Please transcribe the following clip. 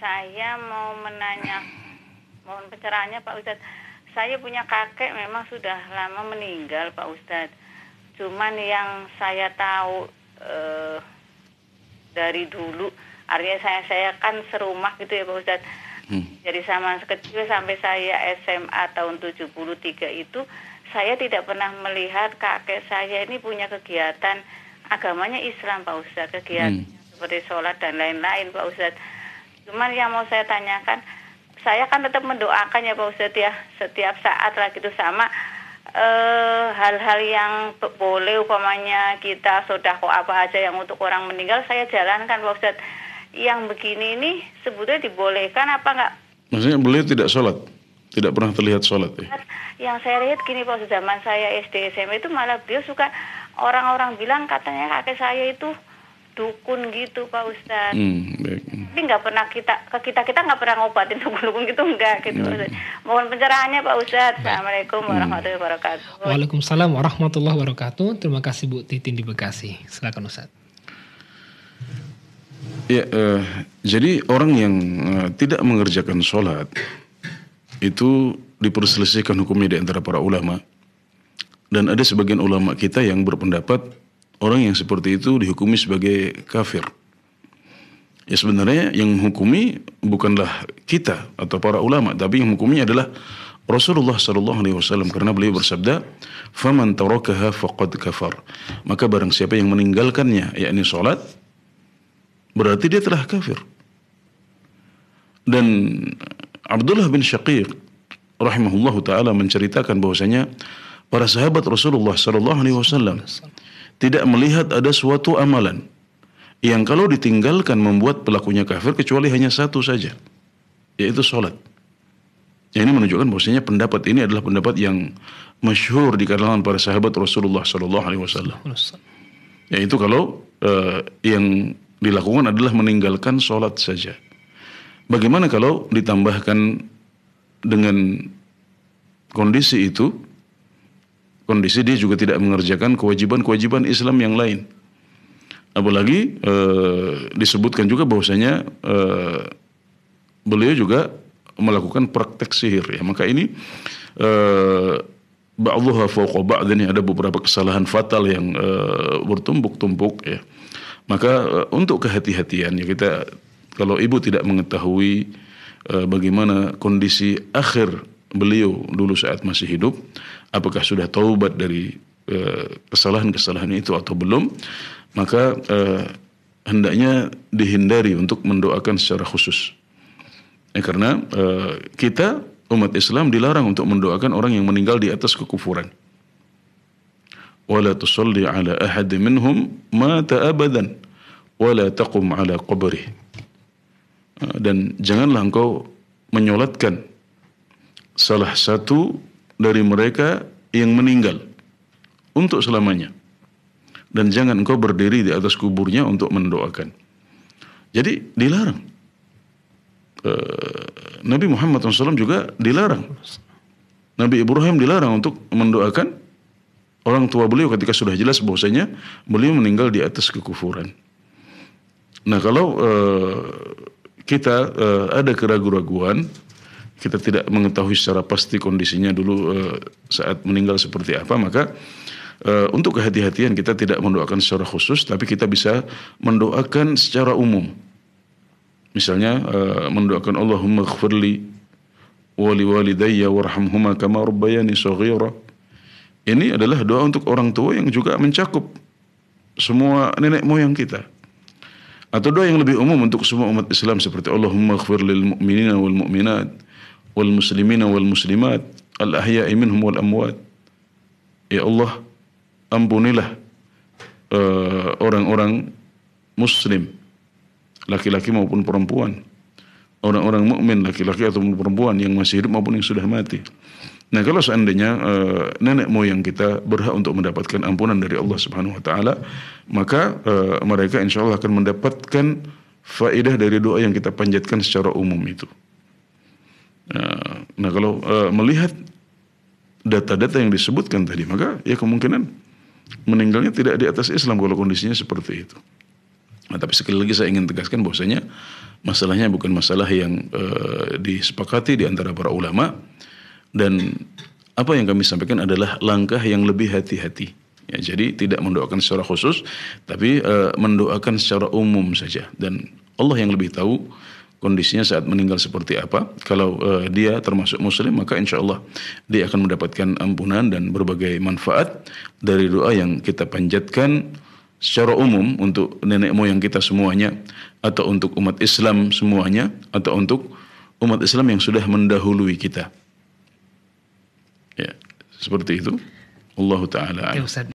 saya mau mohon pencerahannya Pak Ustadz. Saya punya kakek memang sudah lama meninggal Pak Ustadz. Cuman yang saya tahu dari dulu, artinya saya kan serumah gitu ya Pak Ustadz. Jadi sama kecil sampai saya SMA tahun 73 itu, saya tidak pernah melihat kakek saya ini punya kegiatan agamanya Islam Pak Ustadz. Kegiatan seperti sholat dan lain-lain Pak Ustadz. Cuman yang mau saya tanyakan, saya kan tetap mendoakan ya Pak Ustadz ya, setiap saat lah gitu, sama hal-hal yang boleh umpamanya kita sodako apa aja yang untuk orang meninggal saya jalankan Pak Ustadz. Yang begini ini sebetulnya dibolehkan apa enggak? Maksudnya beliau tidak sholat? Tidak pernah terlihat sholat ya? Yang saya lihat gini Pak Ustadz, zaman saya SD SMP itu malah beliau suka, orang-orang bilang katanya kakek saya itu dukun gitu Pak Ustadz. Tapi nggak pernah kita nggak pernah ngobatin dukun gitu, enggak gitu. Mohon pencerahannya Pak Ustadz. Assalamualaikum warahmatullahi wabarakatuh. Waalaikumsalam warahmatullahi wabarakatuh. Terima kasih Bu Titin di Bekasi. Silakan Ustadz. Ya, jadi orang yang tidak mengerjakan sholat itu diperselisihkan hukumnya di antara para ulama. Dan ada sebagian ulama kita yang berpendapat orang yang seperti itu dihukumi sebagai kafir. Ya sebenarnya yang menghukumi bukanlah kita atau para ulama, tapi yang menghukumi adalah Rasulullah SAW, karena beliau bersabda, "Faman tarakaha faqad kafar." Maka barang siapa yang meninggalkannya, yakni salat, berarti dia telah kafir. Dan Abdullah bin Syaqiq rahimahullahu taala menceritakan bahwasanya para sahabat Rasulullah SAW tidak melihat ada suatu amalan yang kalau ditinggalkan membuat pelakunya kafir kecuali hanya satu saja, yaitu sholat. Ini menunjukkan bahwasanya pendapat ini adalah pendapat yang masyhur di kalangan para sahabat Rasulullah SAW. Yaitu kalau yang dilakukan adalah meninggalkan sholat saja. Bagaimana kalau ditambahkan dengan kondisi itu, kondisi dia juga tidak mengerjakan kewajiban-kewajiban Islam yang lain. Apalagi disebutkan juga bahwasanya beliau juga melakukan praktek sihir ya. Maka ini ba'dhuha fawqa ba'd, ini ada beberapa kesalahan fatal yang bertumpuk-tumpuk ya. Maka untuk kehati-hatian ya, kita kalau ibu tidak mengetahui bagaimana kondisi akhir beliau dulu saat masih hidup, apakah sudah taubat dari kesalahan-kesalahan itu atau belum, maka hendaknya dihindari untuk mendoakan secara khusus. Karena kita umat Islam dilarang untuk mendoakan orang yang meninggal di atas kekufuran. Wala tusalli ala ahad minhum mata abadan wala taqum ala qabrih. Dan janganlah engkau menyolatkan salah satu dari mereka yang meninggal untuk selamanya, dan jangan engkau berdiri di atas kuburnya untuk mendoakan. Jadi dilarang. Nabi Muhammad SAW juga dilarang. Nabi Ibrahim dilarang untuk mendoakan orang tua beliau ketika sudah jelas bahwasanya beliau meninggal di atas kekufuran. Nah, kalau kita ada keraguan-raguan, kita tidak mengetahui secara pasti kondisinya dulu saat meninggal seperti apa, maka untuk kehati-hatian kita tidak mendoakan secara khusus, tapi kita bisa mendoakan secara umum. Misalnya mendoakan Allahumma ighfirli wa liwalidayya warhamhuma kama rabbayani shaghira. Ini adalah doa untuk orang tua yang juga mencakup semua nenek moyang kita. Atau doa yang lebih umum untuk semua umat Islam seperti Allahumma ighfir lil mu'minina wal mu'minat wal muslimina wal muslimat al ahya'i minhum wal amwat. Ya Allah, ampunilah orang-orang muslim, laki-laki maupun perempuan, orang-orang mukmin laki-laki ataupun perempuan yang masih hidup maupun yang sudah mati. Nah, kalau seandainya nenek moyang kita berhak untuk mendapatkan ampunan dari Allah Subhanahu wa taala, maka mereka insyaallah akan mendapatkan faedah dari doa yang kita panjatkan secara umum itu. Nah, kalau melihat data-data yang disebutkan tadi, maka ya kemungkinan meninggalnya tidak di atas Islam kalau kondisinya seperti itu. Nah, tapi sekali lagi saya ingin tegaskan bahwasanya Masalahnya bukan masalah yang disepakati di antara para ulama, dan apa yang kami sampaikan adalah langkah yang lebih hati-hati. Ya, jadi tidak mendoakan secara khusus, tapi mendoakan secara umum saja. Dan Allah yang lebih tahu kondisinya saat meninggal seperti apa. Kalau dia termasuk muslim, maka insya Allah dia akan mendapatkan ampunan dan berbagai manfaat dari doa yang kita panjatkan secara umum untuk nenek moyang kita semuanya, atau untuk umat Islam semuanya, atau untuk umat Islam yang sudah mendahului kita. Ya, seperti itu. Allahu ta'ala. Ya, Ustaz.